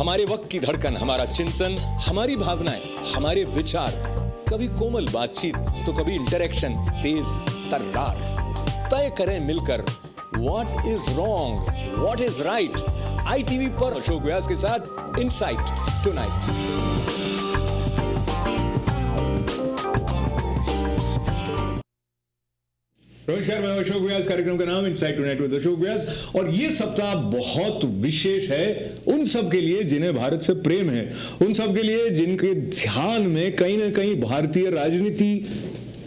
हमारे वक्त की धड़कन, हमारा चिंतन, हमारी भावनाएं, हमारे विचार, कभी कोमल बातचीत तो कभी इंटरेक्शन तेज तर्रार। तय करें मिलकर what is wrong, what is right. ITV पर अशोक व्यास के साथ इनसाइट टुनाइट। नमस्कार, मैं अशोक व्यास। कार्यक्रम का नाम insight tonight with Ashok Vyas. और ये सप्ताह बहुत विशेष है उन सब के लिए जिन्हें भारत से प्रेम है, उन सब के लिए जिनके ध्यान में कहीं ना कहीं भारतीय राजनीति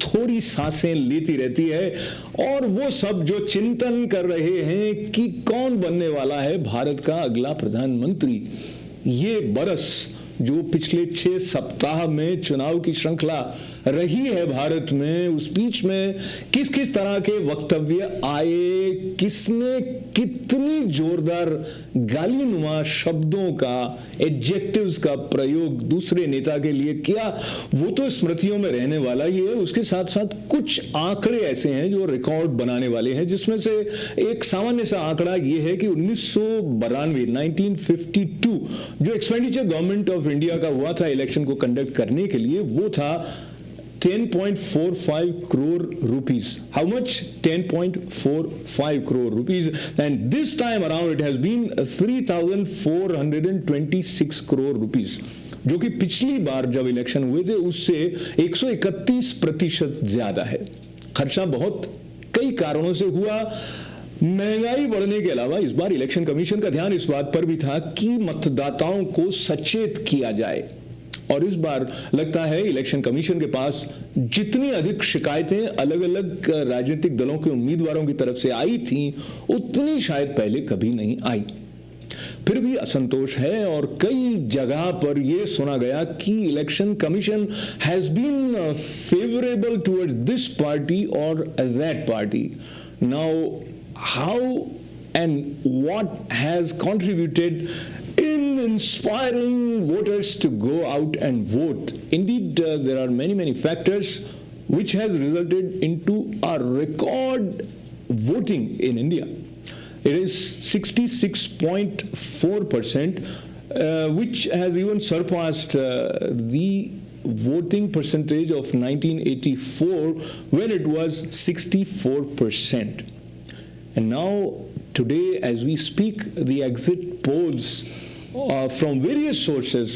थोड़ी सांसें लेती रहती है, और वो सब जो चिंतन कर रहे हैं कि कौन बनने वाला है भारत का अगला प्रधानमंत्री। ये बरस जो पिछले 6 सप्ताह में चुनाव की श्रृंखला रही है भारत में, उस बीच में किस किस तरह के वक्तव्य आए, किसने कितनी जोरदार गालीनुमा शब्दों का, एडजेक्टिव्स का प्रयोग दूसरे नेता के लिए किया, वो तो स्मृतियों में रहने वाला ही है। उसके साथ साथ कुछ आंकड़े ऐसे हैं जो रिकॉर्ड बनाने वाले हैं, जिसमें से एक सामान्य सा आंकड़ा ये है कि 1952 जो एक्सपेंडिचर गवर्नमेंट ऑफ इंडिया का हुआ था इलेक्शन को कंडक्ट करने के लिए, वो था 10.45 crore rupees. How much? 10.45 crore rupees. And this time around it has been 3,426 crore rupees. जो कि पिछली बार जब इलेक्शन हुए थे उससे 131% ज्यादा है। खर्चा बहुत कई कारणों से हुआ। महंगाई बढ़ने के अलावा इस बार इलेक्शन कमीशन का ध्यान इस बात पर भी था कि मतदाताओं को सचेत किया जाए, और इस बार लगता है इलेक्शन कमीशन के पास जितनी अधिक शिकायतें अलग अलग राजनीतिक दलों के उम्मीदवारों की तरफ से आई थीं, उतनी शायद पहले कभी नहीं आई। फिर भी असंतोष है, और कई जगह पर यह सुना गया कि election commission has been favourable towards this party और that party. Now how and what has contributed in inspiring voters to go out and vote? Indeed, there are many factors which has resulted into a record voting in India. It is 66.4%, which has even surpassed the voting percentage of 1984 when it was 64%. And now today as we speak, the exit polls from various sources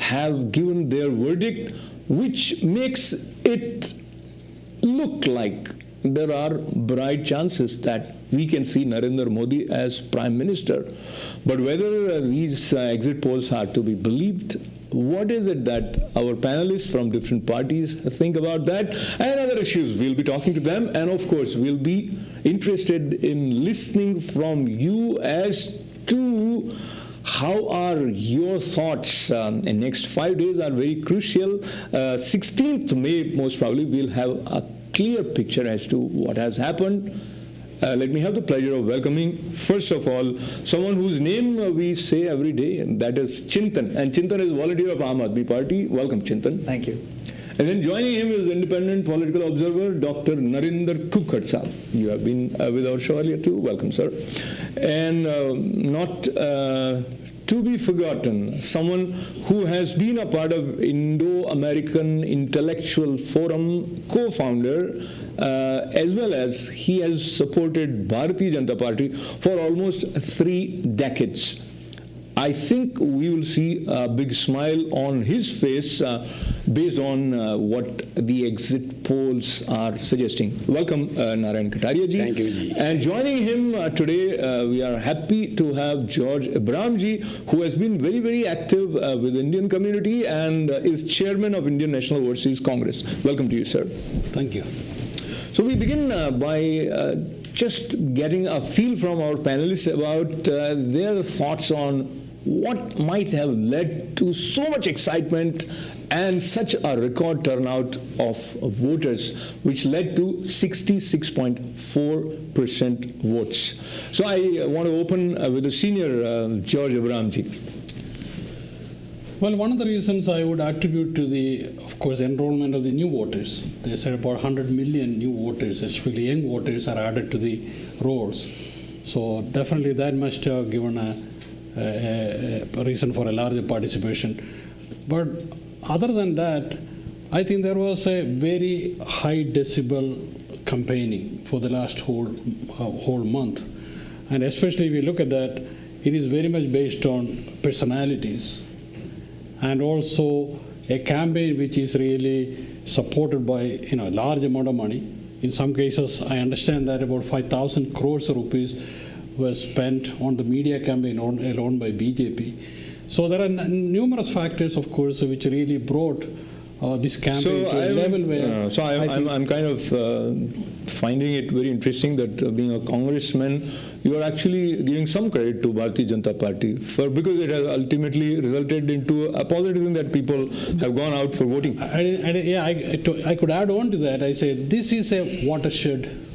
have given their verdict, which makes it look like there are bright chances that we can see Narendra Modi as Prime Minister. But whether these exit polls are to be believed, what is it that our panelists from different parties think about that and other issues? We'll be talking to them, and of course we'll be interested in listening from you as to how are your thoughts. In next 5 days are very crucial. 16th May most probably we'll have a clear picture as to what has happened. Let me have the pleasure of welcoming, first of all, someone whose name we say every day, and that is Chintan. And Chintan is volunteer of Aam Aadmi Party. Welcome, Chintan. Thank you. And then joining him is independent political observer, Dr. Narinder Kukhad Saab. You have been with our show earlier too. Welcome, sir. And not to be forgotten, someone who has been a part of Indo-American Intellectual Forum, co-founder, as well as he has supported Bharatiya Janata Party for almost 3 decades. I think we will see a big smile on his face based on what the exit polls are suggesting. Welcome, Narayan Kataria ji. Thank you, ji. And joining him today, we are happy to have George Abraham ji, who has been very active with the Indian community and is chairman of Indian National Overseas Congress. Welcome to you, sir. Thank you. So we begin by just getting a feel from our panelists about their thoughts on what might have led to so much excitement and such a record turnout of voters, which led to 66.4% votes. So I want to open with the senior George Abraham ji. Well, one of the reasons I would attribute to the, of course, enrollment of the new voters. They said about 100 million new voters, especially young voters, are added to the rolls. So definitely that must have given a a reason for a larger participation. But other than that, I think there was a very high decibel campaigning for the last whole month. And especially if you look at that, it is very much based on personalities and also a campaign which is really supported by a large amount of money. In some cases, I understand that about 5,000 crores of rupees was spent on the media campaign alone by BJP. So there are numerous factors, of course, which really brought this campaign to a level where... I'm kind of finding it very interesting that being a congressman, you are actually giving some credit to Bharatiya Janata Party because it has ultimately resulted into a positive thing that people have gone out for voting. I could add on to that. I say this is a watershed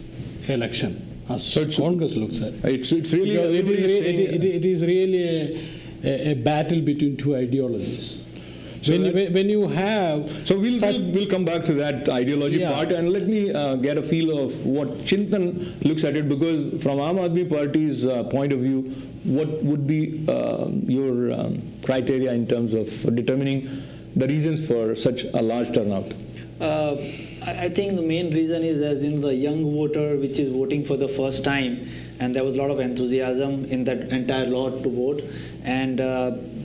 election, as Congress looks at it. It's really... It is really a battle between two ideologies. So when you have... So we'll come back to that ideology part, and let me get a feel of what Chintan looks at it, because from Aam Aadmi Party's point of view, what would be your criteria in terms of determining the reasons for such a large turnout? I think the main reason is as in the young voter which is voting for the first time, and there was a lot of enthusiasm in that entire lot to vote. And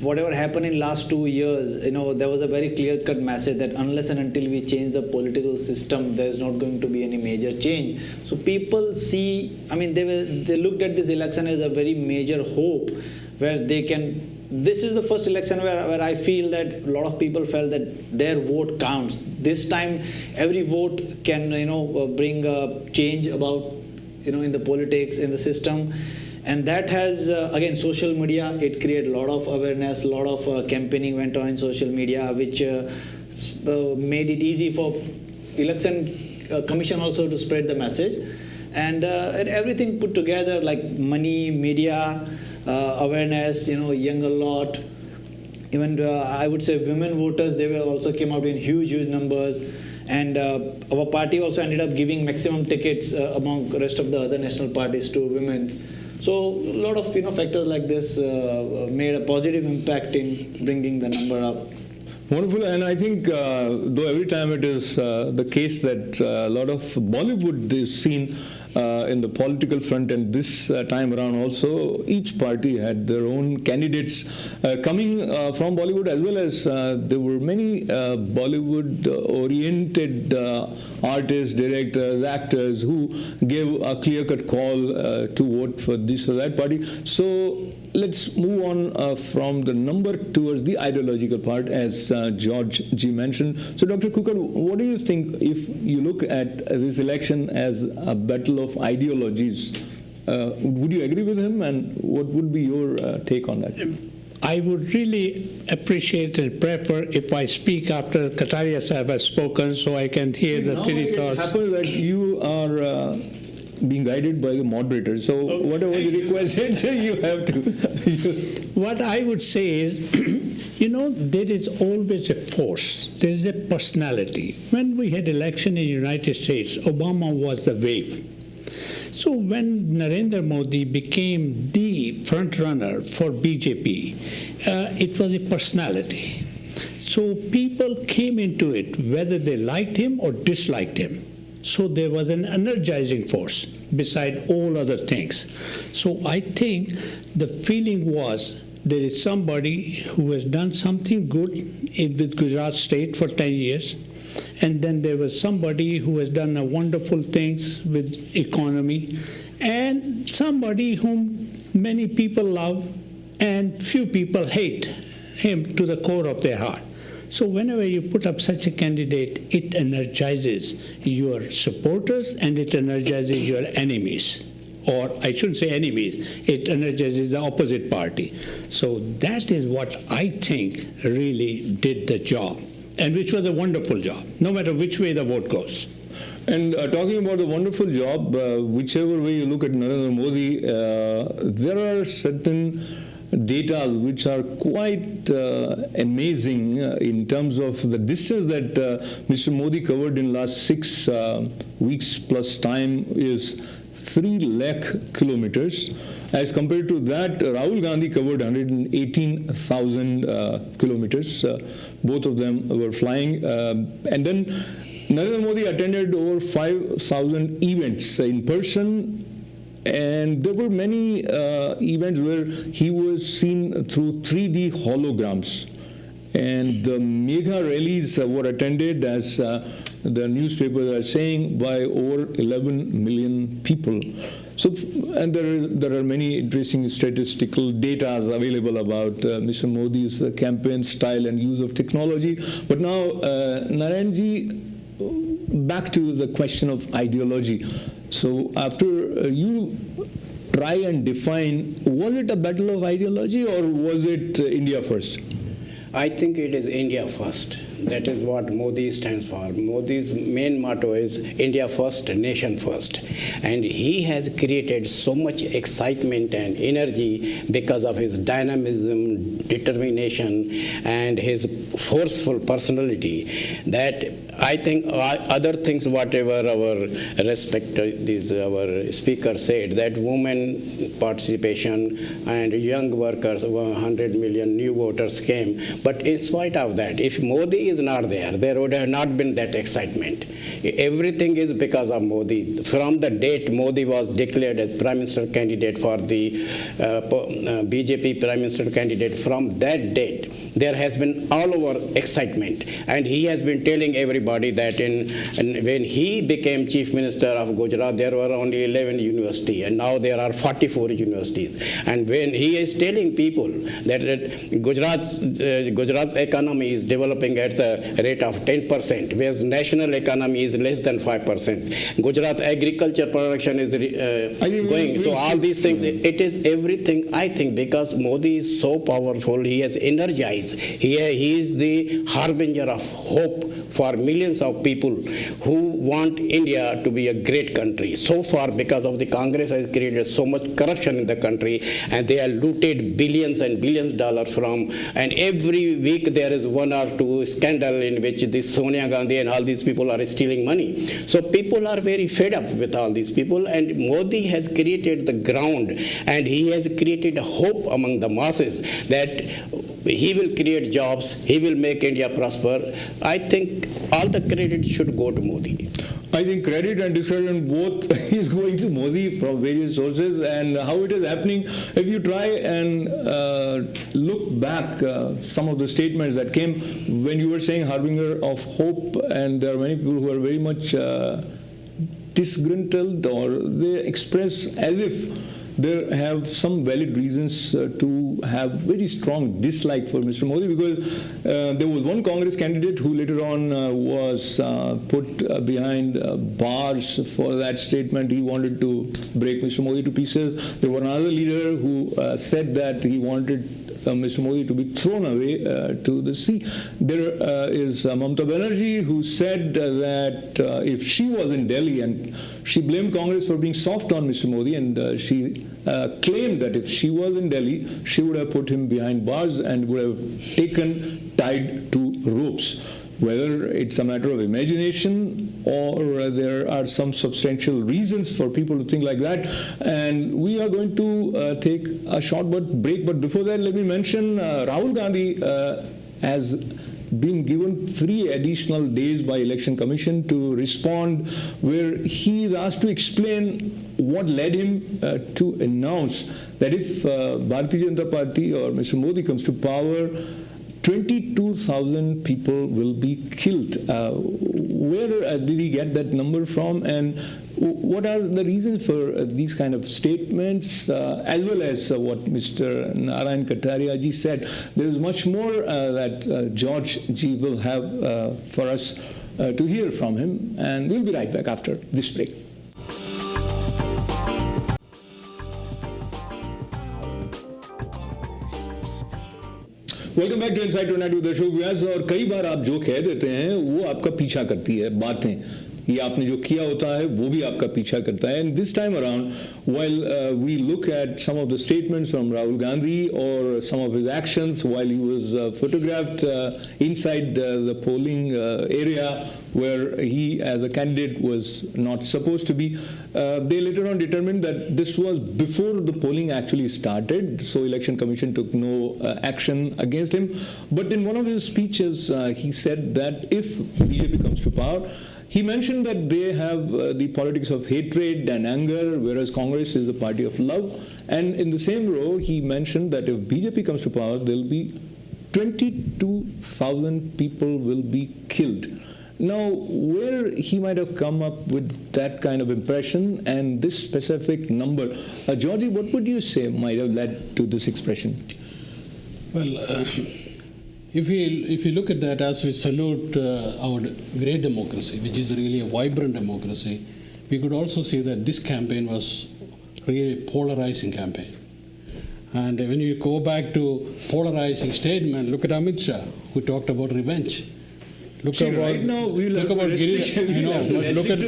whatever happened in last 2 years, there was a very clear-cut message that unless and until we change the political system, there's not going to be any major change. So people see, they looked at this election as a very major hope, where they can... This is the first election where I feel that a lot of people felt that their vote counts. This time, every vote can, bring a change about, in the politics, in the system. And that has, again, social media, it created a lot of awareness, a lot of campaigning went on in social media, which made it easy for election commission also to spread the message. And everything put together, like money, media, awareness, younger lot, even I would say women voters, they also came out in huge numbers. And our party also ended up giving maximum tickets among the rest of the other national parties to women's. So a lot of factors like this made a positive impact in bringing the number up. Wonderful, and I think though every time it is the case that a lot of Bollywood is seen in the political front, and this time around also each party had their own candidates coming from Bollywood, as well as there were many Bollywood oriented artists, directors, actors who gave a clear-cut call to vote for this or that party. So let's move on from the number towards the ideological part, as George G mentioned. So Dr. Kukar, what do you think, if you look at this election as a battle of ideologies, would you agree with him, and what would be your take on that? I would really appreciate and prefer if I speak after Kataria Sahib has spoken, so I can hear the three thoughts. It happens that you are being guided by the moderator, so whatever you requested, you have to. What I would say is, there is always a force. There is a personality. When we had election in the United States, Obama was the wave. So when Narendra Modi became the front runner for BJP, it was a personality. So people came into it whether they liked him or disliked him. So there was an energizing force beside all other things. So I think the feeling was there is somebody who has done something good with Gujarat state for 10 years. And then there was somebody who has done wonderful things with economy, and somebody whom many people love and few people hate him to the core of their heart. So whenever you put up such a candidate, it energizes your supporters and it energizes your enemies. Or I shouldn't say enemies, it energizes the opposite party. So that is what I think really did the job, and which was a wonderful job, no matter which way the vote goes. And talking about the wonderful job, whichever way you look at Narendra Modi, there are certain data which are quite amazing in terms of the distance that Mr. Modi covered in last 6 weeks plus time is 3 lakh kilometers. As compared to that, Rahul Gandhi covered 118,000 kilometers. Both of them were flying. And then Narendra Modi attended over 5,000 events in person. And there were many events where he was seen through 3D holograms. And the mega rallies were attended, as the newspapers are saying, by over 11 million people. So, and there are many interesting statistical data available about Mr. Modi's campaign style and use of technology. But now, Narayanji, back to the question of ideology. So after you try and define, was it a battle of ideology or was it India first? I think it is India first. That is what Modi stands for. Modi's main motto is India first, nation first. And he has created so much excitement and energy because of his dynamism, determination, and his forceful personality that I think other things, whatever our our speaker said, that women participation and young workers, 100 million new voters came. But in spite of that, if Modi is not there, there would have not been that excitement. Everything is because of Modi. From the date Modi was declared as Prime Minister candidate for the BJP Prime Minister candidate, from that date, there has been all over excitement. And he has been telling everybody that when he became Chief Minister of Gujarat, there were only 11 universities, and now there are 44 universities. And when he is telling people that Gujarat's economy is developing at the rate of 10%, whereas national economy is less than 5%. Gujarat agriculture production is going. So all these things, it is everything, I think, because Modi is so powerful, he has energized. He is the harbinger of hope for millions of people who want India to be a great country. So far, because of the Congress has created so much corruption in the country, and they have looted billions and billions of dollars from, and every week there is one or two scandal in which this Sonia Gandhi and all these people are stealing money. So people are very fed up with all these people, and Modi has created the ground, and he has created a hope among the masses that he will create jobs, he will make India prosper. I think all the credit should go to Modi. I think credit and discredit both is going to Modi from various sources, and how it is happening. If you try and look back some of the statements that came when you were saying harbinger of hope, and there are many people who are very much disgruntled, or they express as if they have some valid reasons to have very strong dislike for Mr. Modi, because there was one Congress candidate who later on was put behind bars for that statement. He wanted to break Mr. Modi to pieces. There was another leader who said that he wanted Mr. Modi to be thrown away to the sea. There is Mamata Banerjee, who said that if she was in Delhi, and she blamed Congress for being soft on Mr. Modi, and she claimed that if she was in Delhi, she would have put him behind bars and would have tied to ropes. Whether it's a matter of imagination or there are some substantial reasons for people to think like that. And we are going to take a short break. But before that, let me mention Rahul Gandhi has been given 3 additional days by Election Commission to respond, where he is asked to explain what led him to announce that if Bharatiya Janata Party or Mr. Modi comes to power, 22,000 people will be killed. Where did he get that number from, and what are the reasons for these kind of statements, as well as what Mr. Narayan Kataria ji said? There is much more that George ji will have for us to hear from him, and we'll be right back after this break. Welcome back to inside tonight with Ashok Vyas. और कई बार आप जो कह देते हैं वो आपका पीछा करती है बातें, या आपने जो किया होता है वो भी आपका पीछा करता है. And this time around, while we look at some of the statements from Rahul Gandhi or some of his actions while he was photographed inside the polling area where he as a candidate was not supposed to be, they later on determined that this was before the polling actually started, so Election Commission took no action against him. But in one of his speeches, he said that if BJP comes to power, he mentioned that they have the politics of hatred and anger, whereas Congress is the party of love. And in the same row, he mentioned that if BJP comes to power, there will be 22,000 people will be killed. Now, where he might have come up with that kind of impression and this specific number, Georgie, what would you say might have led to this expression? Well, if you look at that, as we salute our great democracy, which is really a vibrant democracy, we could also see that this campaign was really a polarizing campaign. And when you go back to polarizing statement, look at Amit Shah, who talked about revenge. Look at right now we will look about Giriraj, look at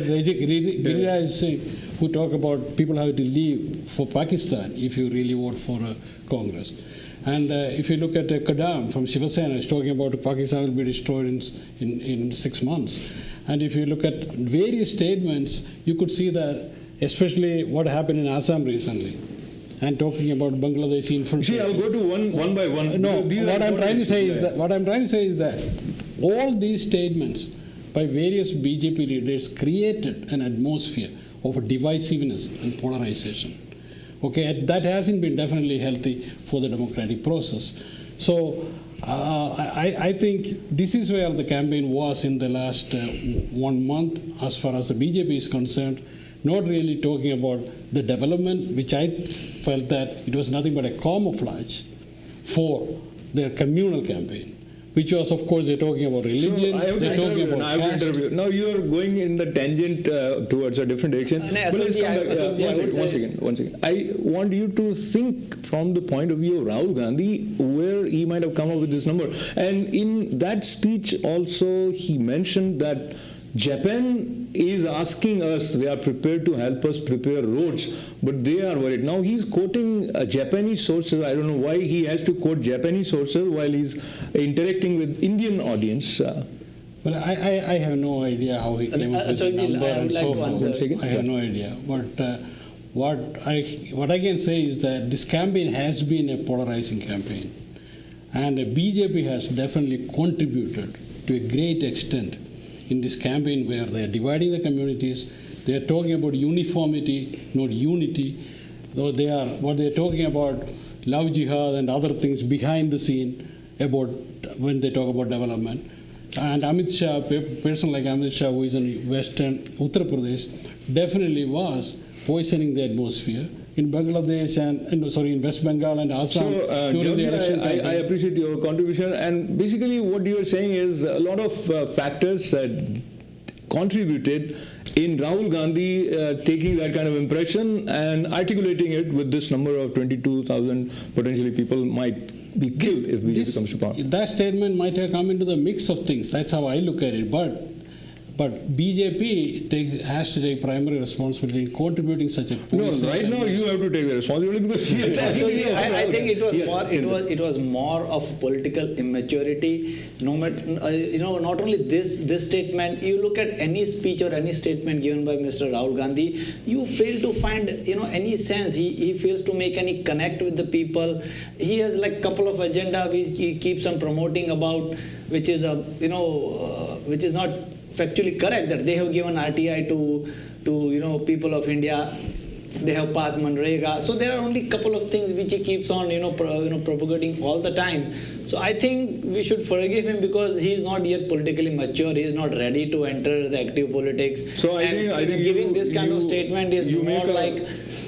Giriraj Singh, who talk about people have to leave for Pakistan if you really vote for Congress. And if you look at Kadam from Shiva Sena, he's talking about Pakistan will be destroyed in 6 months. And if you look at various statements, you could see that, especially what happened in Assam recently, and talking about Bangladeshi infiltration. See, I'll go to one by one. No, what I'm trying to say is that all these statements by various BJP leaders created an atmosphere of divisiveness and polarization. Okay, that hasn't been definitely healthy for the democratic process. So I think this is where the campaign was in the last 1 month as far as the BJP is concerned, not really talking about the development, which I felt that it was nothing but a camouflage for their communal campaign. Which was, of course, they're talking about religion, they're talking about caste. Now you are going in the tangent towards a different direction. But let's come back. One second. I want you to think from the point of view of Rahul Gandhi, where he might have come up with this number. And in that speech also, he mentioned that Japan is asking us, they are prepared to help us prepare roads, but they are worried. Now he's quoting Japanese sources. I don't know why he has to quote Japanese sources while he's interacting with Indian audience. Well, I have no idea how he came up with the number and so forth. I have no idea. But what I can say is that this campaign has been a polarizing campaign. And BJP has definitely contributed to a great extent in this campaign, where they are dividing the communities. They are talking about uniformity, not unity. Though what they are talking about love jihad and other things behind the scene about when they talk about development. And Amit Shah, a person like Amit Shah, who is in western Uttar Pradesh, definitely was poisoning the atmosphere in Bangladesh and in West Bengal and Assam during the election campaign. I appreciate your contribution, and basically what you are saying is a lot of factors contributed in Rahul Gandhi taking that kind of impression and articulating it with this number of 22,000 potentially people might be killed if BJP comes to power. That statement might have come into the mix of things. That's how I look at it. But BJP has to take primary responsibility in contributing such a policy. No, right now you have to take the responsibility because I think it was more of political immaturity. No matter, not only this statement. You look at any speech or any statement given by Mr. Rahul Gandhi, you fail to find any sense. He fails to make any connect with the people. He has like couple of agenda which he keeps on promoting about, which is which is not factually correct, that they have given RTI to people of India. They have passed Manrega. So there are only couple of things which he keeps on propagating all the time. So I think we should forgive him because he is not yet politically mature. He is not ready to enter the active politics. So I think giving this kind of statement is more like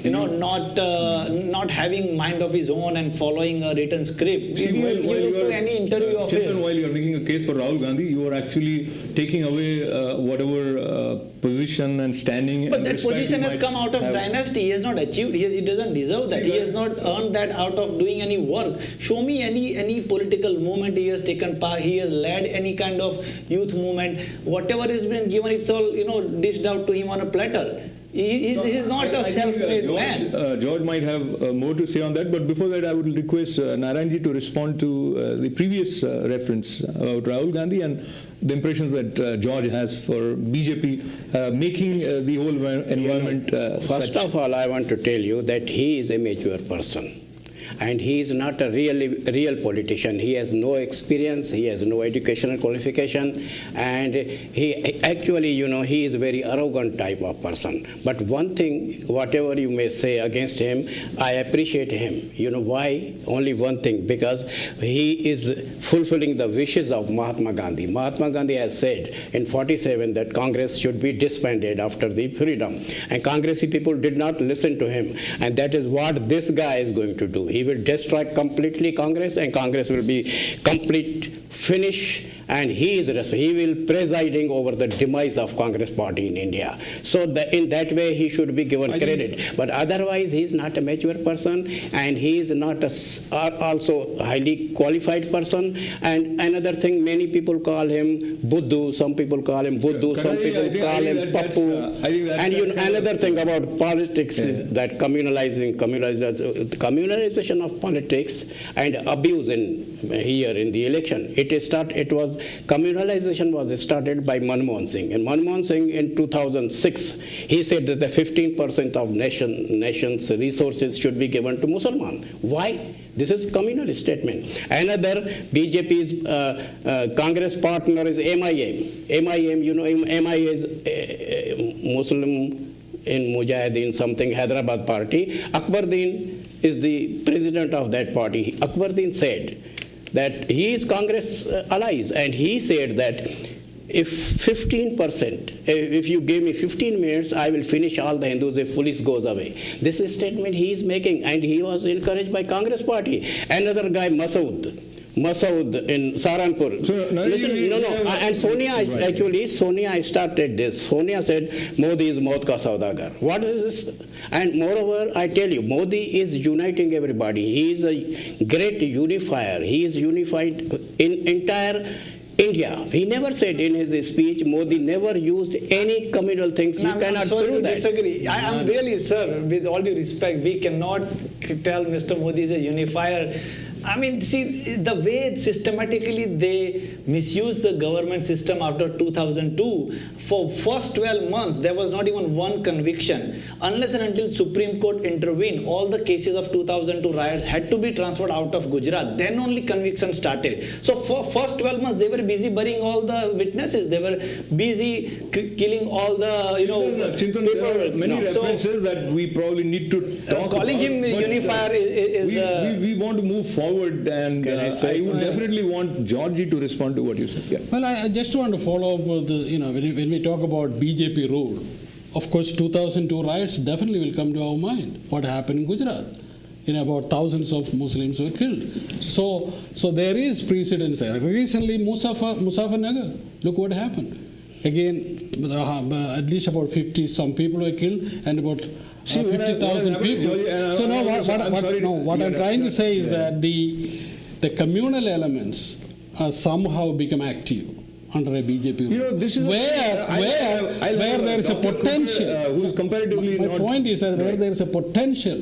not having mind of his own and following a written script. You look to any interview of his. Chintan, while you are making a case for Rahul Gandhi, you are actually taking away whatever position and standing. But and that respect position he has might come out of have. dynasty. He has not achieved. He doesn't deserve that. He has not earned that out of doing any work. Show me any political movement he has taken part. He has led any kind of youth movement. Whatever has been given, it's all dished out to him on a platter. He's not a self-made man. George might have more to say on that, but before that, I would request Narayanji to respond to the previous reference about Rahul Gandhi and the impressions that George has for BJP making the whole environment. First of all, I want to tell you that he is a mature person. And he is not a real politician. He has no experience, he has no educational qualification, and he actually, he is a very arrogant type of person. But one thing, whatever you may say against him, I appreciate him. You know why? Only one thing, because he is fulfilling the wishes of Mahatma Gandhi. Mahatma Gandhi has said in 47 that Congress should be disbanded after the freedom. And Congressy people did not listen to him. And that is what this guy is going to do. He will destroy completely Congress, and Congress will be complete finish, and he will presiding over the demise of Congress party in India. So in that way he should be given credit. But otherwise he is not a mature person, and he is not also highly qualified person. And another thing, many people call him Buddhu, some people call him Buddhu, some people call him Pappu. And another thing about politics is that communalization of politics and abuse here in the election. Communalization was started by Manmohan Singh. And Manmohan Singh in 2006, he said that the 15% of nation's resources should be given to Muslims. Why? This is communal statement. Another BJP's Congress partner is MIM. MIM is Muslim in Mujahideen something Hyderabad party. Akbaruddin is the president of that party. Akbaruddin said that he is Congress allies, and he said that if 15%, if you give me 15 minutes, I will finish all the Hindus if police goes away. This is a statement he is making, and he was encouraged by Congress party. Another guy, Masood in Saharanpur. And Sonia started this. Sonia said, Modi is Maut ka Saudagar. What is this? And moreover, I tell you, Modi is uniting everybody. He is a great unifier. He is unified in entire India. He never said in his speech, Modi never used any communal things. You cannot prove that. Disagree. I'm really, sir, with all due respect, we cannot tell Mr. Modi is a unifier. I mean, see, the way systematically they misused the government system after 2002, for first 12 months, there was not even one conviction. Unless and until Supreme Court intervened, all the cases of 2002 riots had to be transferred out of Gujarat. Then only conviction started. So for first 12 months, they were busy burying all the witnesses. They were busy killing all the, Chintan, there are many references that we probably need to talk calling about. Calling him unifier is we want to move forward, and I would definitely want Georgie to respond to what you said. Yeah. Well, I just want to follow up with when we talk about BJP rule. Of course, 2002 riots definitely will come to our mind. What happened in Gujarat? About thousands of Muslims were killed. So there is precedence there. Recently, Muzaffarnagar, look what happened. Again, at least about 50 some people were killed, and about 50,000 people. What I'm trying to say is that the communal elements somehow become active under a BJP rule. This is where there is a potential. Who is comparatively my point is that where there is a potential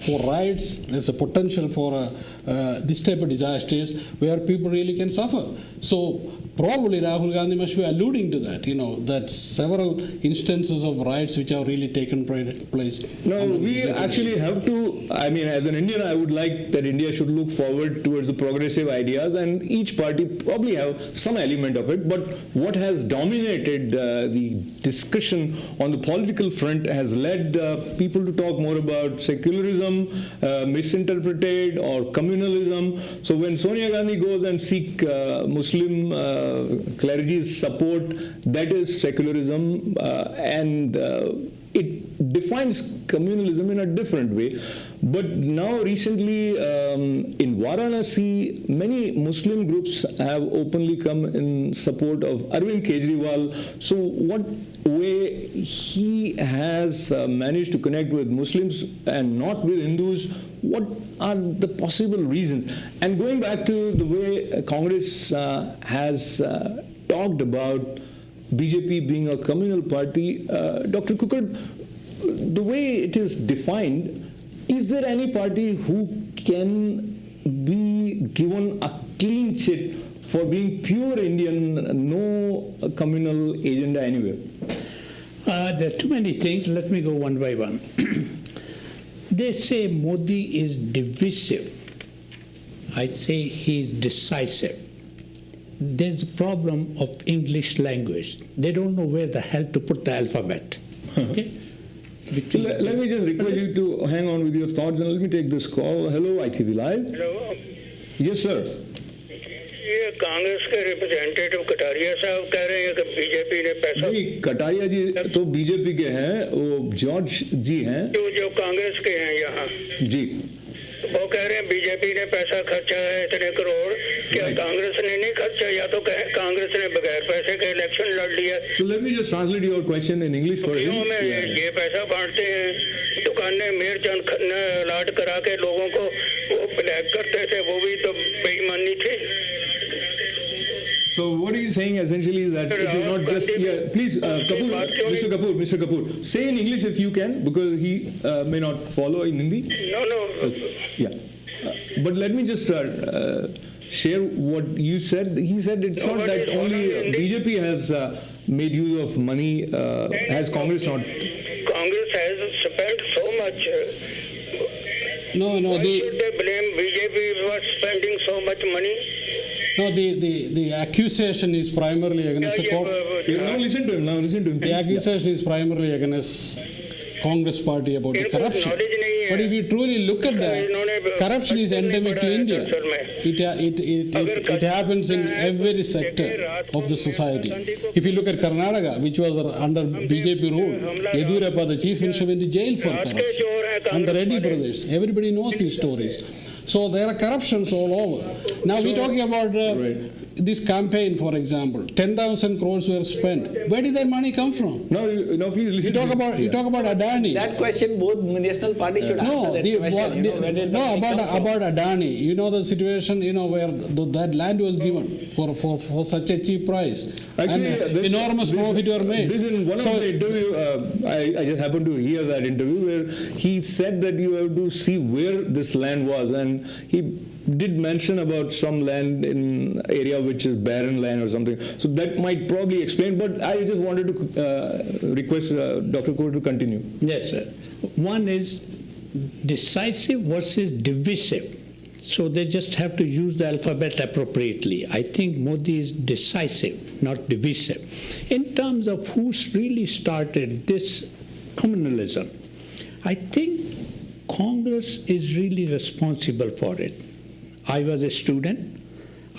for riots, there's a potential for this type of disasters where people really can suffer. So probably Rahul Gandhi must be alluding to that, that several instances of riots which have really taken place. No, we actually have to, as an Indian, I would like that India should look forward towards the progressive ideas, and each party probably have some element of it, but what has dominated the discussion on the political front has led people to talk more about secularism, misinterpreted, or communalism. So when Sonia Gandhi goes and seek Muslim clergy's support, that is secularism, and it defines communalism in a different way. But now recently in Varanasi, many Muslim groups have openly come in support of Arvind Kejriwal. So what way he has managed to connect with Muslims and not with Hindus, what are the possible reasons? And going back to the way Congress has talked about BJP being a communal party, Dr. Kukad, the way it is defined, is there any party who can be given a clean chit for being pure Indian, no communal agenda anywhere? There are too many things. Let me go one by one. They say Modi is divisive. I say he is decisive. There's a problem of English language. They don't know where the hell to put the alphabet. Okay? So let me just request you to hang on with your thoughts and let me take this call. Hello, ITV Live. Hello, Yes, sir. ये कांग्रेस के representative Kataria साहब कह रहे हैं कि BJP ने पैसा जी, कटारिया जी तो बीजेपी के हैं, वो जॉर्ज जी हैं। जो कांग्रेस के हैं यहाँ, जी, वो कह रहे हैं बीजेपी ने पैसा खर्चा है इतने करोड़, क्या कांग्रेस ने नहीं खर्चा, या तो कांग्रेस ने बगैर पैसे के इलेक्शन लड़ लिया। So let me just translate your question in English for him. में ये पैसा बांटते हैं, दुकानें मेरचंद अलाट करा के लोगों को वो ब्लैक करते थे, वो भी तो बेईमानी थी। So what he is saying essentially is that it is not just, yeah, please, Mr. Kapoor, say in English if you can, because he may not follow in Hindi. No. Yeah. But let me just share what you said. He said it's not that only BJP has made use of money, has Congress not? Congress has spent so much. No, Why should they blame BJP for spending so much money? No, the accusation is primarily against the court. Now listen to him. The accusation is primarily against Congress party about the corruption. But if you truly look at that, corruption is endemic to India. It happens in every sector of the society. If you look at Karnataka, which was under BJP rule, Yediyurappa, the chief minister, went to jail for corruption. And the Reddy brothers, everybody knows these stories. So there are corruptions all over. Now we're talking about this campaign, for example. 10,000 crores were spent. Where did that money come from? No, please listen. You talk about Adani. That question, both national parties should answer that question. About Adani. You know the situation, where that land was given for such a cheap price. Actually, and enormous profit were made. This in one of the interview, I just happened to hear that interview where he said that you have to see where this land was, and he did mention about some land in area which is barren land or something. So that might probably explain, but I just wanted to request Dr. Kaur to continue. Yes, sir. One is decisive versus divisive. So they just have to use the alphabet appropriately. I think Modi is decisive, not divisive. In terms of who's really started this communalism, I think Congress is really responsible for it. I was a student.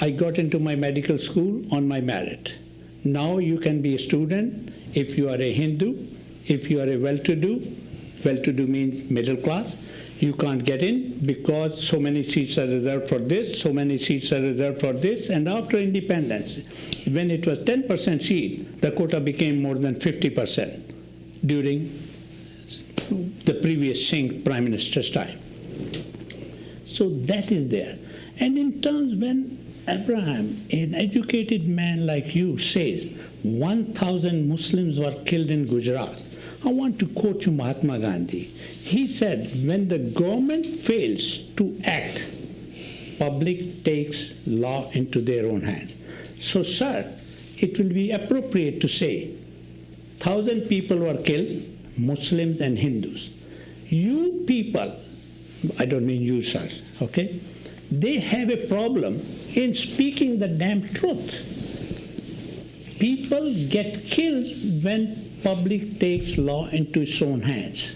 I got into my medical school on my merit. Now you can be a student if you are a Hindu, if you are a well-to-do means middle class. You can't get in because so many seats are reserved for this, so many seats are reserved for this. And after independence, when it was 10% seat, the quota became more than 50% during the previous Singh Prime Minister's time. So that is there. And in terms when Abraham, an educated man like you, says 1,000 Muslims were killed in Gujarat, I want to quote you Mahatma Gandhi. He said, when the government fails to act, public takes law into their own hands. So, sir, it will be appropriate to say 1,000 people were killed, Muslims and Hindus. You people, I don't mean you, sir, okay? They have a problem in speaking the damn truth. People get killed when public takes law into its own hands.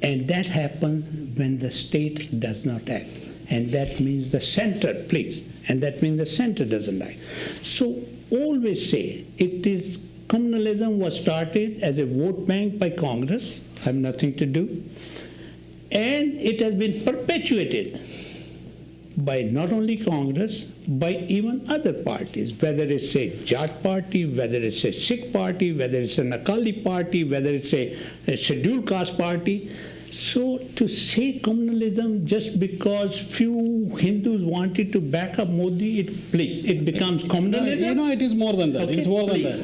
And that happens when the state does not act. And that means the center, please. And that means the center doesn't act. So always say it is communalism was started as a vote bank by Congress have nothing to do. And it has been perpetuated by not only Congress, by even other parties, whether it's a Jat party, whether it's a Sikh party, whether it's an Akali party, whether it's a scheduled caste party. So to say communalism just because few Hindus wanted to back up Modi, it becomes communalism. It is more than that. Okay, It's more than please.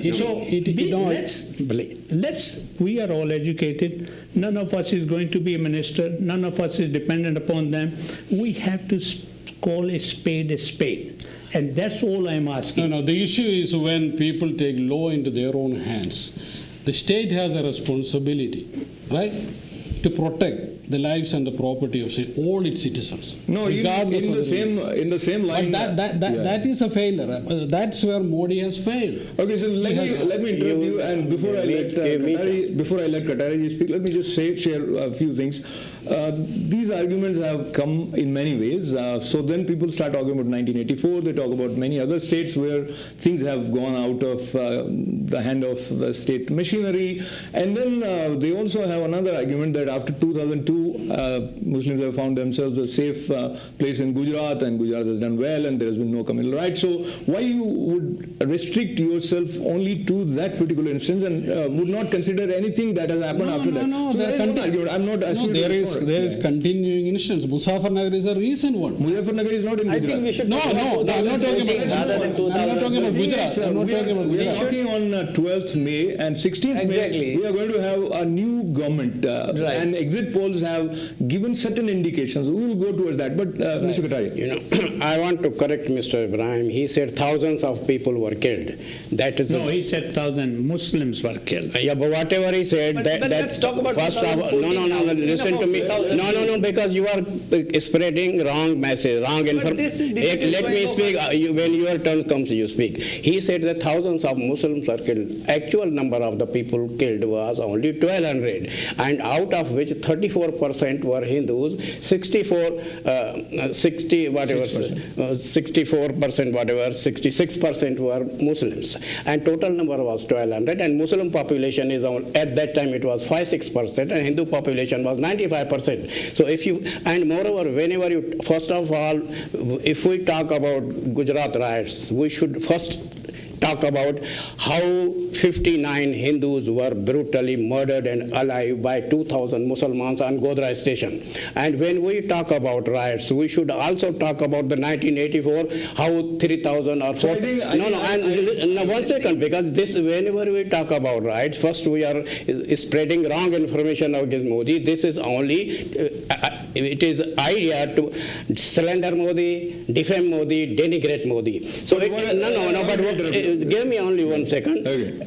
that. We are all educated. None of us is going to be a minister. None of us is dependent upon them. We have to call a spade a spade. And that's all I'm asking. No, the issue is when people take law into their own hands. The state has a responsibility, right, to protect the lives and the property of all its citizens. No, in the same line. But that is a failure. That's where Modi has failed. Okay, so let me interrupt you, and before I let Kataria speak, let me just share a few things. These arguments have come in many ways. So then people start talking about 1984. They talk about many other states where things have gone out of the hand of the state machinery, and then they also have another argument that after 2002, Muslims have found themselves a safe place in Gujarat, and Gujarat has done well, and there has been no communal rights. So why you would restrict yourself only to that particular instance and would not consider anything that has happened after that? No, so there is one argument. I'm not asking you to respond. There is continuing instance. Muzaffarnagar is a recent one. Muzaffarnagar is not in I Gujarat. think we should No, I'm not talking about rather than 2000. I'm not talking about Gujarat. I'm not talking about We are Gujarat. talking on 12th May and 16th Exactly. May. We are going to have a new government, Right. and exit polls have given certain indications. We will go towards that. But Mr. Kataria. I want to correct Mr. Ibrahim. He said thousands of people were killed. That is No, he said 1,000 Muslims were killed. Yeah, but whatever he said, But that let's talk about first of all, no, listen to me. No, because you are spreading wrong message, wrong information. this is Let me speak. When your turn comes, you speak. He said that thousands of Muslims are killed. Actual number of the people killed was only 1,200, and out of which 34% were Hindus, 64% whatever, 66% were Muslims, and total number was 1,200. And Muslim population is at that time it was 5-6%, and Hindu population was 95%. So and moreover, whenever you, first of all, if we talk about Gujarat riots, we should first talk about how 59 Hindus were brutally murdered and alive by 2,000 Muslims on Godhra station. And when we talk about riots, we should also talk about the 1984, how 3,000 or 4,000. One second, because this, whenever we talk about riots, first we are spreading wrong information against Modi. This is only, it is idea to slander Modi, defame Modi, denigrate Modi. So give me only 1 second. Okay.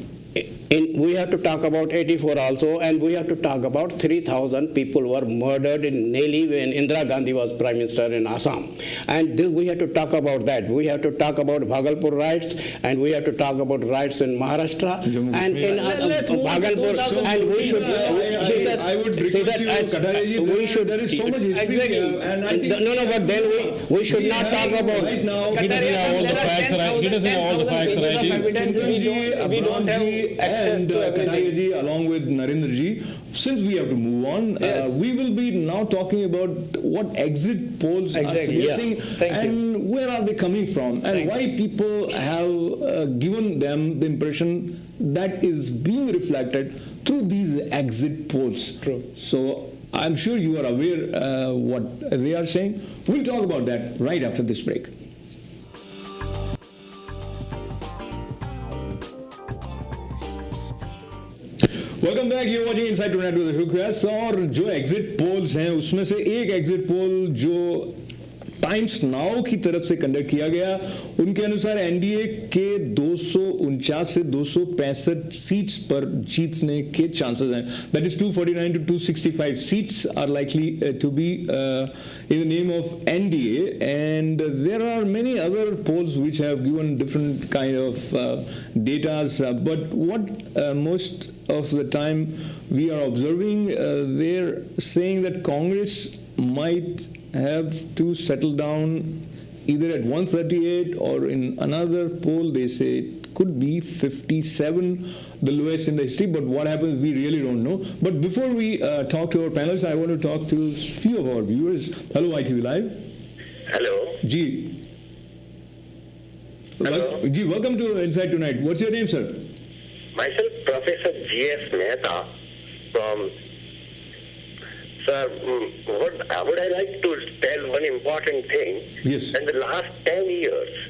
We have to talk about 84 also, and we have to talk about 3,000 people were murdered in Neli when Indira Gandhi was Prime Minister in Assam. And we have to talk about that. We have to talk about Bhagalpur riots, and we have to talk about riots in Maharashtra and in Bhagalpur. And we should I would request you, Kataria, we should. There is so much history Exactly. and I think But then we should not talk about right now. He doesn't have all the facts right. He doesn't have all the facts right. We don't have access and to everything. Kataria ji, along with Narendra ji, since we have to move on, Yes. we will be now talking about what exit polls are Exactly. suggesting Thank you. and where are they coming from and Thank why people have given them the impression that is being reflected through these exit polls. True. So I'm sure you are aware what they are saying. We'll talk about that right after this break. Welcome back, you watching inside tonight with Ashok Vyas. और जो exit polls हैं उसमें से एक exit poll जो times now की तरफ से कंडक्ट किया गया, उनके अनुसार एनडीए के 249 से 265 सीट्स पर जीतने के चांसेस हैं। That is 249 to 265 seats are likely to be in the name of NDA, and there are many other polls which have given different kind of datas, but what most of the time we are observing, they're saying that Congress might have to settle down either at 138 or in another poll they say it could be 57, the lowest in the history. But what happens, we really don't know. But before we talk to our panelists, I want to talk to a few of our viewers. Hello, ITV Live. Hello. Ji. Hello. Ji, welcome to Inside Tonight. What's your name, sir? Myself, Professor G.S. Mehta from... Sir, would I like to tell one important thing? Yes. In the last 10 years,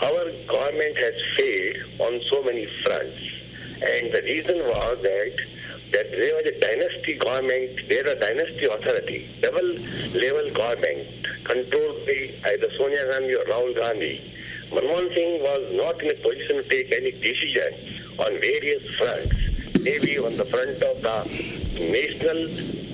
our government has failed on so many fronts. And the reason was that there was a dynasty government, there was a dynasty authority, double-level government controlled by either Sonia Gandhi or Rahul Gandhi. Manmohan Singh was not in a position to take any decision on various fronts, maybe on the front of the national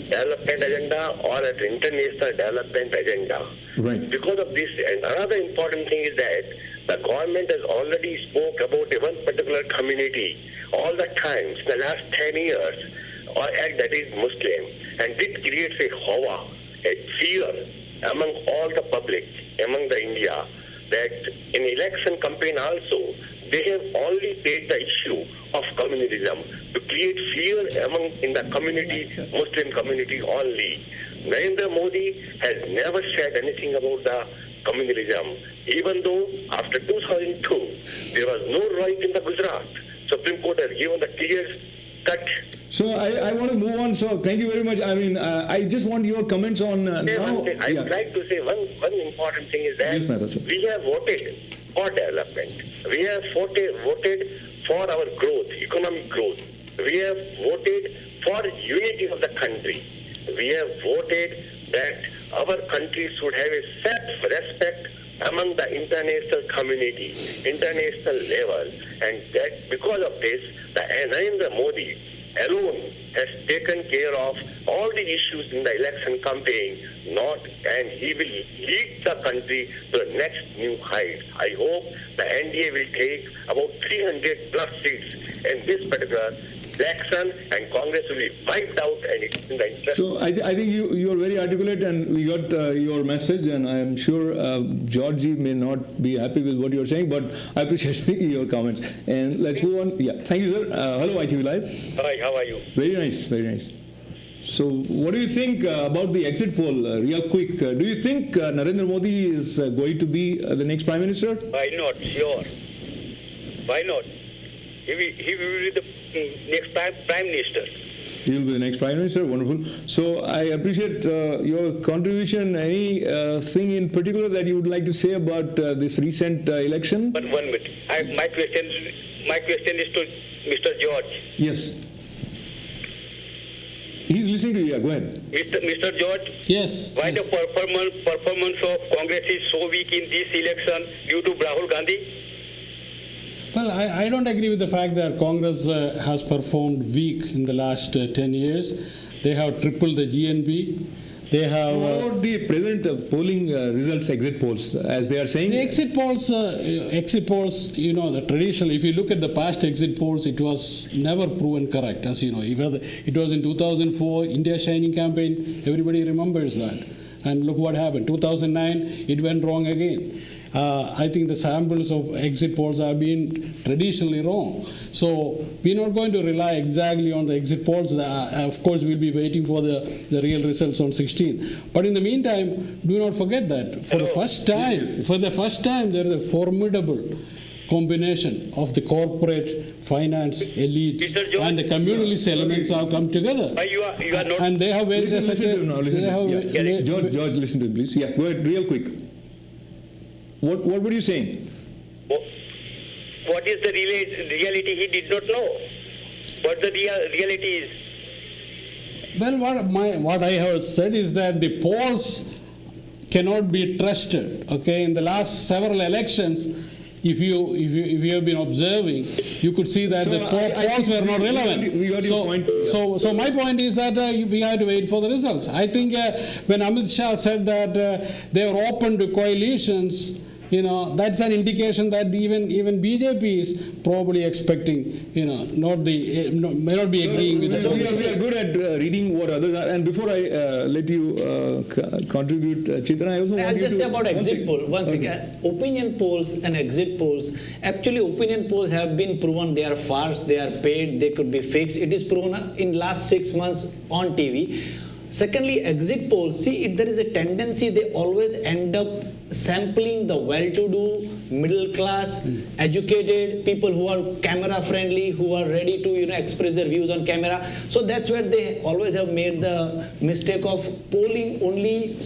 development agenda or at international development agenda. Right. Because of this, and another important thing is that the government has already spoke about one particular community all the time in the last 10 years, and that is Muslim. And this creates a hawa, a fear among all the public, among the India, that in election campaign also, they have only made the issue of communalism to create fear among in the community, Muslim community only. Narendra Modi has never said anything about the communalism, even though after 2002, there was no right in the Gujarat. Supreme Court has given the clear cut. So I want to move on. So thank you very much. I mean, I just want your comments on now. I would like to say one important thing is that Yes, Mehta, sir. we have voted for development. We have voted for our growth, economic growth. We have voted for unity of the country. We have voted that our country should have a self-respect among the international community, international level, and that because of this, the Narendra Modi alone has taken care of all the issues in the election campaign, and he will lead the country to the next new height. I hope the NDA will take about 300 plus seats in this particular election, and Congress will be wiped out, and it's in the interest. So I think you are very articulate, and we got your message, and I am sure Georgie may not be happy with what you are saying, but I appreciate your comments. And let's move on. Yeah, thank you, sir. Hello, ITV Live. Hi, how are you? Very nice, very nice. So what do you think about the exit poll? Real quick, do you think Narendra Modi is going to be the next Prime Minister? Why not? Sure. Why not? He will be the next Prime Minister. He will be the next Prime Minister. Wonderful. So I appreciate your contribution. Any thing in particular that you would like to say about this recent election? But 1 minute. My question is to Mr. George. Yes. He's listening to you. Yeah, go ahead. Mr. George, Yes. why yes. the performance of Congress is so weak in this election due to Rahul Gandhi? Well, I don't agree with the fact that Congress has performed weak in the last 10 years. They have tripled the GNP. They have... What about the present polling results, exit polls, as they are saying? The exit polls, you know, the traditional, if you look at the past exit polls, it was never proven correct, as you know. It was in 2004, India Shining campaign, everybody remembers that. And look what happened. 2009, it went wrong again. I think the samples of exit polls have been traditionally wrong. So we're not going to rely exactly on the exit polls. Of course, we'll be waiting for the real results on 16th. But in the meantime, do not forget that for the first time, there is a formidable combination of the corporate finance elites and the communalist elements have come together. You are not... And they have various... Listen to him. George, listen to him, please. Yeah, go ahead, real quick. What were you saying? What is the reality? He did not know what the reality is. Well, what I have said is that the polls cannot be trusted. Okay, in the last several elections, if you have been observing, you could see that the polls were not relevant. We got your point. So my point is that we have to wait for the results. I think when Amit Shah said that they were open to coalitions that's an indication that even BJP is probably expecting, may not be agreeing with the We policies. are good at reading what others are. And before I let you contribute, Chetan, I also want I'll you just to... say about exit poll. Once again, opinion polls and exit polls. Actually, opinion polls have been proven they are farce, they are paid, they could be fixed. It is proven in last 6 months on TV. Secondly, exit polls. See, if there is a tendency, they always end up sampling the well-to-do, middle class, educated people who are camera friendly, who are ready to express their views on camera. So that's where they always have made the mistake of polling only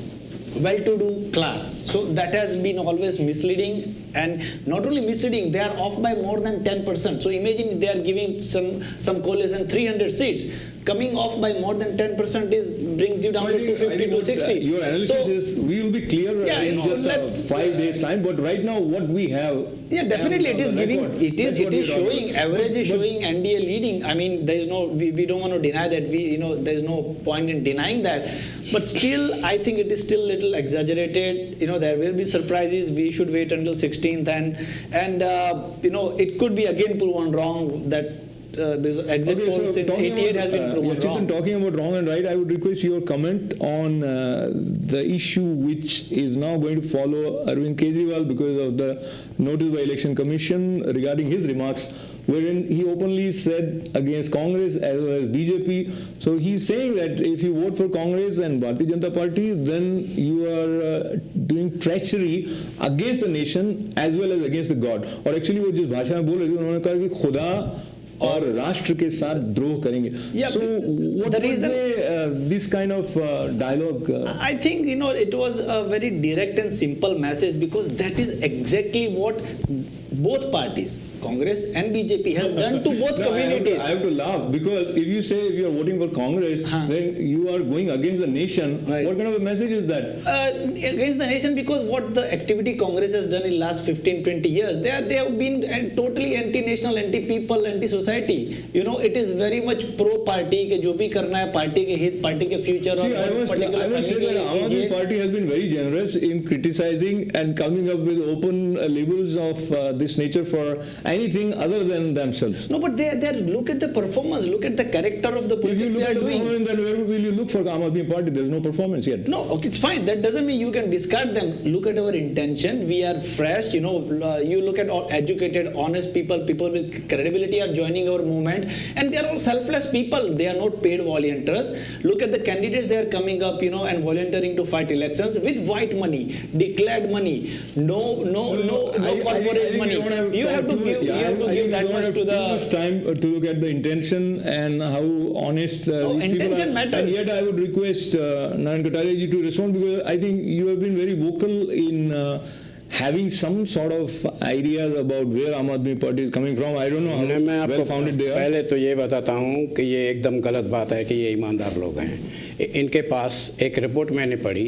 well-to-do class. So that has been always misleading, and not only misleading, they are off by more than 10%. So imagine they are giving some coalition 300 seats. Coming off by more than 10% brings you down to 250 to 60. Your analysis is, we will be clear in just 5 days' time, but right now what we have... Yeah, definitely it is giving, record, it is showing, average is showing NDA leading. I mean, there is no, we don't want to deny that, there is no point in denying that. But still, I think it is still a little exaggerated. There will be surprises. We should wait until 16th and it could be again proven wrong that this exit poll since 88 has been proven wrong. Talking about wrong and right, I would request your comment on the issue which is now going to follow Arvind Kejriwal because of the notice by Election Commission regarding his remarks, wherein he openly said against Congress as well as BJP. So he's saying that if you vote for Congress and Bharatiya Janata Party, then you are doing treachery against the nation as well as against the God. और actually वो जिस भाषा में बोल रहे थे उन्होंने कहा कि खुदा और राष्ट्र के साथ द्रोह करेंगे. So what was this kind of dialogue? I think it was a very direct and simple message because that is exactly what both parties, Congress and BJP, has done to both communities. I have to laugh because if you say if you are voting for Congress, then you are going against the nation. Right. What kind of a message is that? Against the nation, because what the activity Congress has done in last 15-20 years, they have been totally anti-national, anti-people, anti-society. It is very much pro-party के जो भी करना है party के हित, party के future. See, I must say that Aam Aadmi Party has been very generous in criticizing and coming up with open labels of this nature for anything other than themselves. No, but they look at the performance, look at the character of the If politics you look they are at the doing. performance, then where will you look for Aam Aadmi Party? There is no performance yet. No, okay, it's fine. That doesn't mean you can discard them. Look at our intention. We are fresh. You look at all educated, honest people with credibility are joining our movement, and they are all selfless people. They are not paid volunteers. Look at the candidates. They are coming up, and volunteering to fight elections with white money, declared money. No corporate money. You have to give that much to the. Too much time to look at the intention and how honest these people intention are. matters. And yet, I would request Narayan Kataria ji to respond because I think you have been very vocal in having some sort of ideas about where Aam Aadmi Party is coming from. I don't know how well founded they are. पहले तो ये बताता हूँ कि ये एकदम गलत बात है कि ये ईमानदार लोग हैं. इनके पास एक रिपोर्ट मैंने पढ़ी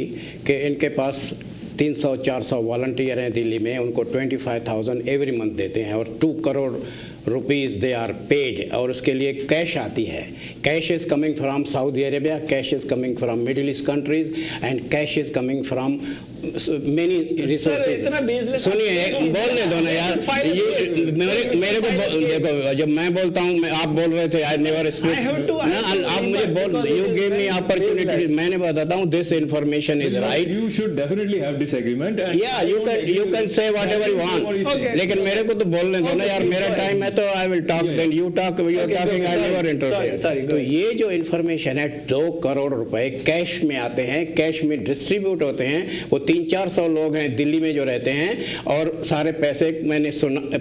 कि इनके पास 300-400 वॉलंटियर हैं दिल्ली में, उनको 25,000 एवरी मंथ देते हैं और 2 crore rupees they are paid और उसके लिए कैश आती है. Cash is coming from Saudi Arabia, cash is coming from middle east countries and cash is coming from many resources. सुनिए बोलने दो ना यार. मेरे को देखो जब मैं बोलता हूँ आप बोल रहे थे आई नेवर स्पीक ना, आप मुझे बोल यू गिव मी अपॉर्चुनिटी. मैंने बताता हूँ this information is right. You should definitely have disagreement. Yeah, you can say whatever you want. लेकिन मेरे को तो बोलने दो ना यार. मेरा टाइम है तो I will talk. Then you talk. You are talking. I never interfere. तो ये जो इंफॉर्मेशन है 2 करोड़ रुपए कैश में आते हैं, कैश में डिस्ट्रीब्यूट होते हैं. वो 300-400 लोग हैं दिल्ली में जो रहते हैं और सारे पैसे मैंने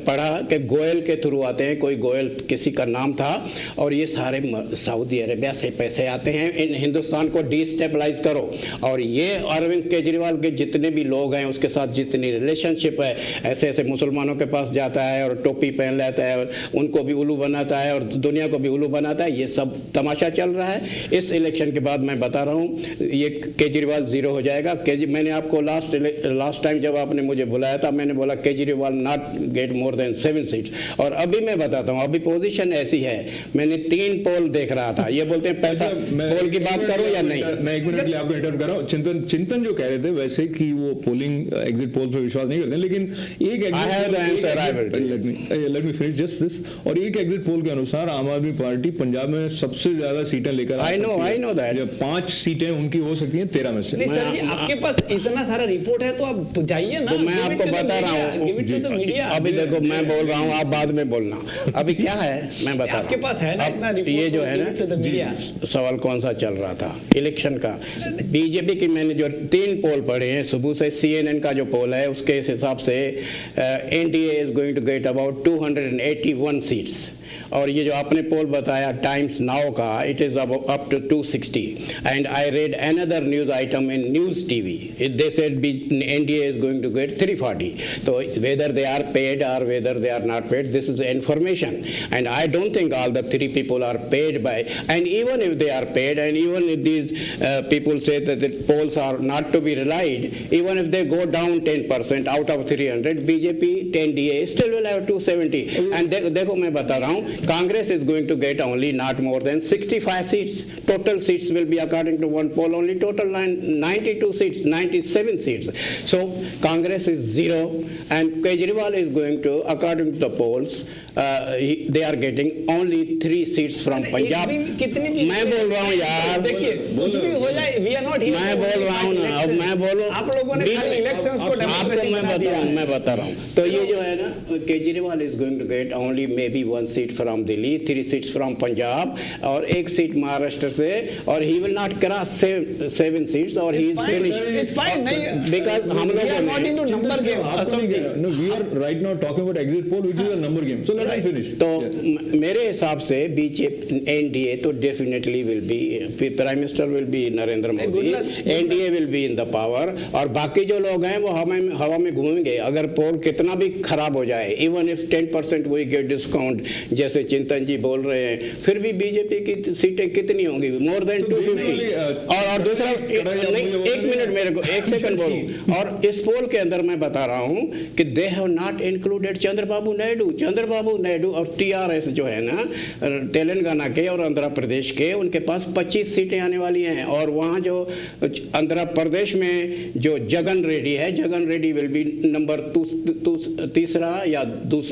पढ़ा कि गोयल के थ्रू आते हैं. कोई गोयल किसी का नाम था और ये सारे सऊदी अरेबिया से पैसे आते हैं. इन हिंदुस्तान को डिस्टेबलाइज करो. और ये अरविंद केजरीवाल के जितने भी लोग हैं उसके साथ जितनी रिलेशनशिप है, ऐसे ऐसे मुसलमानों के पास जाता है और टोपी पहन लेता है और उनको भी उल्लू बनाता है और दुनिया को भी उल्लू बनाता है. ये सब तमाशा चल रहा है. इस इलेक्शन के बाद मैं बता रहा हूँ ये केजरीवाल जीरो हो जाएगा. मैंने आपको लास्ट टाइम जब आपने मुझे बुलाया था मैंने बोला Kejriwal not get more than 7 seats. और अभी मैं बताता हूँ अभी पोजीशन ऐसी है, मैंने 3 पोल देख रहा था। ये बोलते हैं पैसा पोल की बात करूँ या नहीं? मैं 1 मिनट के लिए आपको इंटरप्ट कर रहा हूँ। चिंतन जो कह रहे थे वैसे कि वो पोलिंग एग्जिट पोल पर विश्वास नहीं करते, लेकिन एक let me finish just this. और एक एग्जिट पोल के अनुसार आम आदमी पार्टी पंजाब में सबसे ज्यादा सीटें लेकर आई नो दैट 5 सीटें उनकी हो सकती हैं 13 में से। नहीं सर, ये आपके पास इतना सारा रिपोर्ट है तो आप जाइए ना। तो मैं आपको बता रहा हूँ अभी देखो मैं बोल रहा हूँ, आप बाद में बोलना। अभी क्या है मैं बता रहा हूँ, आपके पास है ना इतना रिपोर्ट, ये जो है ना सवाल कौन सा चल रहा था इलेक्शन का। बीजेपी की मैंने जो 3 पोल पढ़े हैं सुबह से, CNN का जो पोल है उसके हिसाब से NDA is going to get about 281 seats. और ये जो आपने पोल बताया टाइम्स नाउ का, it is up to 260। And I read another news item in News TV, they said NDA is going to get 340. So whether they are paid or whether they are not paid, this is information. And I don't think all the 3 people are paid by, and even if they are paid, and even if these people say that the polls are not to be relied, even if they go down 10% out of 300, BJP 10DA still will have 270. And देखो मैं बता रहा हूँ, Congress is going to get only not more than 65 seats. Total seats will be, according to one poll, only total 92 seats, 97 seats. So Congress is 0, and Kejriwal is going to, according to the polls, they are getting only 3 seats from Punjab. मैं बोल रहा हूँ यार, देखिए कुछ भी हो जाए, we are not here. मैं बोल रहा हूँ ना, अब मैं बोलूँ, आप लोगों ने खाली इलेक्शंस को आपको मैं बता रहा हूँ। तो ये जो है ना, Kejriwal is going to get only maybe 1 seat from Delhi, 3 seats from Punjab, और 1 seat महाराष्ट्र से, और he will not cross 7 seats, और he is finished. It's fine, because हम लोगों we are not into number game. No, we are right now talking about exit poll, which is a number game. So let me finish. तो मेरे हिसाब से BJP NDA तो definitely will be, Prime Minister will be Narendra Modi, NDA will be in the power, और बाकी जो लोग हैं वो हवा में घूमेंगे। अगर पोल कितना भी खराब हो जाए, even if 10% we get discount, जैसे चिंतन जी बोल रहे हैं, फिर भी बीजेपी की सीटें कितनी होंगी? More than 250। और दूसरा, एक मिनट मेरे को 1 सेकंड बोलूं। और इस पोल के अंदर मैं बता रहा हूं कि they have not included Chandrababu Naidu और TRS जो है ना, तेलंगाना के और आंध्र प्रदेश के, उनके पास 25 सीटें आने वाली हैं। और वहाँ जो आंध्र प्रदेश में जो Jagan Reddy will be number 3 या 2।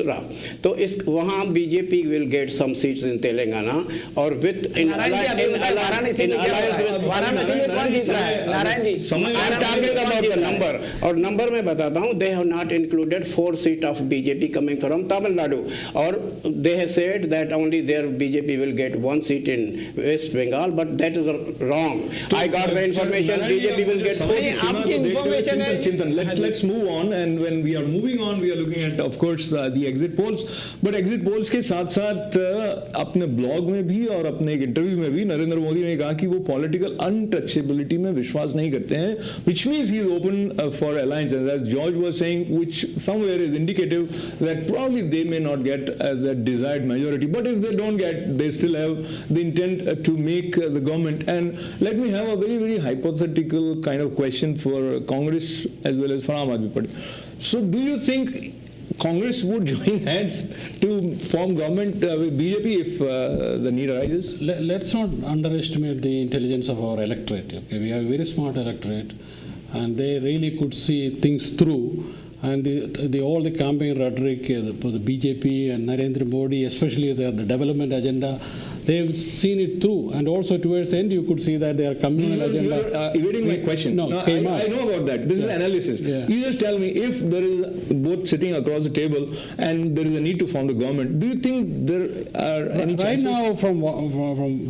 तो इस वहाँ BJP will get some seats in Telangana, or with in alliance with Varanasi में कौन जीत रहा है? Narayan ji, I'm talking about the number, और नंबर में बताता हूँ, they have not included 4 seats of BJP coming from Tamil Nadu, और they have said that only their BJP will get 1 seat in West Bengal, but that is wrong. I got the information BJP will get 4 seats. आपकी information है। Chintan, let's move on, and when we are moving on, we are looking at, of course, the exit polls, but exit polls के साथ अपने blog में भी और अपने एक इंटरव्यू में भी नरेंद्र मोदी ने कहा कि वो पॉलिटिकल अनटचेबिलिटी में विश्वास नहीं करते हैं, which means he is open for alliance, and as George was saying, which somewhere is indicative that probably they may not get the desired majority, but if they don't get, they still have the intent to make the government. And let me have a very, very hypothetical kind of question for Congress as well as for Aam Aadmi Party. So do you think Congress would join hands to form government with BJP if the need arises? Let's not underestimate the intelligence of our electorate. Okay? We have a very smart electorate, and they really could see things through. And all the campaign rhetoric for the BJP and Narendra Modi, especially the development agenda, they've seen it through. And also towards the end, you could see that their communal agenda. You're evading my question. No, I know about that. This is analysis. Yeah. You just tell me, if there is both sitting across the table and there is a need to form the government, do you think there are any chances? Right now, from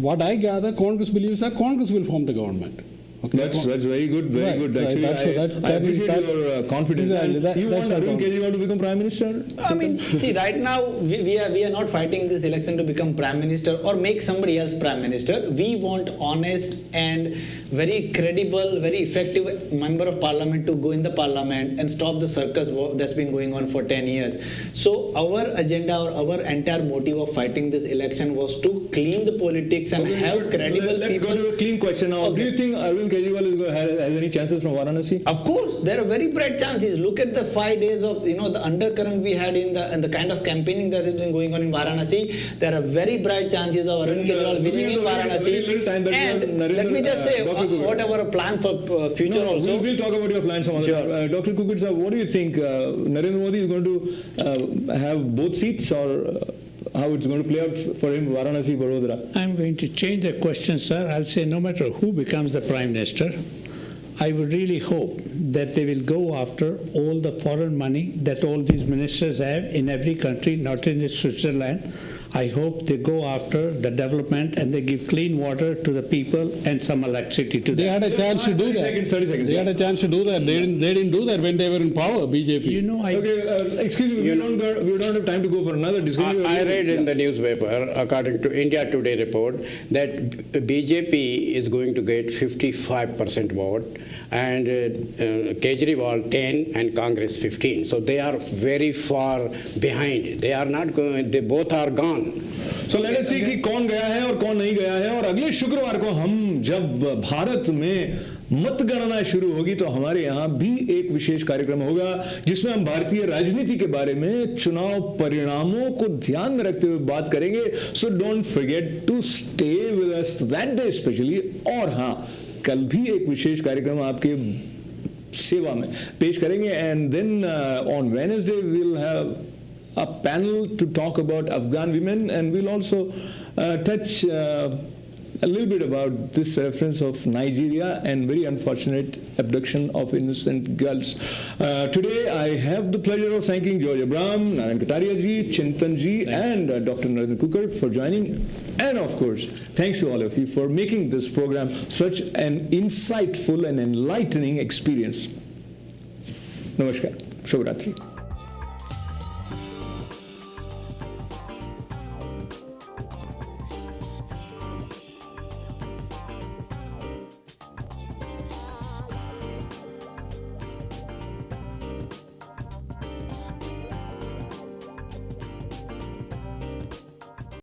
what I gather, Congress believes that Congress will form the government. Okay. That's very good, very good. Actually, I appreciate your confidence. Exactly, you want Arvind Kejriwal to become Prime Minister? I mean, see, right now we are not fighting this election to become Prime Minister or make somebody else Prime Minister. We want honest and very credible, very effective member of parliament to go in the parliament and stop the circus that's been going on for 10 years. So our agenda or our entire motive of fighting this election was to clean the politics and have credible Let's people. go to a clean question now. Okay. Do you think Arvind Kejriwal has any chances from Varanasi? Of course, there are very bright chances. Look at the 5 days of the undercurrent we had in the kind of campaigning that has been going on in Varanasi. There are very bright chances of Arvind Kejriwal winning in Varanasi. And let me just say what our plan for future also. We'll talk about your plans some other time. Dr. Kukut sir, what do you think? Narendra Modi is going to have both seats, or how it's going to play out for him, Varanasi, Vadodara? I'm going to change the question, sir. I'll say no matter who becomes the Prime Minister, I would really hope that they will go after all the foreign money that all these ministers have in every country, not in Switzerland. I hope they go after the development and they give clean water to the people and some electricity to They them. had a chance to do that. 30 seconds. They had a chance to do that. They didn't do that when they were in power, BJP. You know, Okay, excuse me, we don't have time to go for another discussion. I read in the newspaper, according to India Today report, that BJP is going to get 55% vote, and Kejriwal 10 and Congress 15. So they are very far behind. They are not going. They both are gone. So let us see कि कौन गया है और कौन नहीं गया है, और अगले शुक्रवार को हम जब भारत में मतगणना शुरू होगी तो हमारे यहाँ भी एक विशेष कार्यक्रम होगा जिसमें हम भारतीय राजनीति के बारे में चुनाव परिणामों को ध्यान में रखते हुए बात करेंगे. So don't forget to stay with us that day specially. और हाँ, कल भी एक विशेष कार्यक्रम आपके सेवा में पेश करेंगे. And then on Wednesday we will have a panel to talk about Afghan women, and we'll also touch a little bit about this reference of Nigeria and very unfortunate abduction of innocent girls. Today I have the pleasure of thanking George Abraham, Narayan Kataria ji, Chintan ji, and Dr. Narendra Kukut for joining. And of course, thanks to all of you for making this program such an insightful and enlightening experience. Namaskar. Shubh Ratri.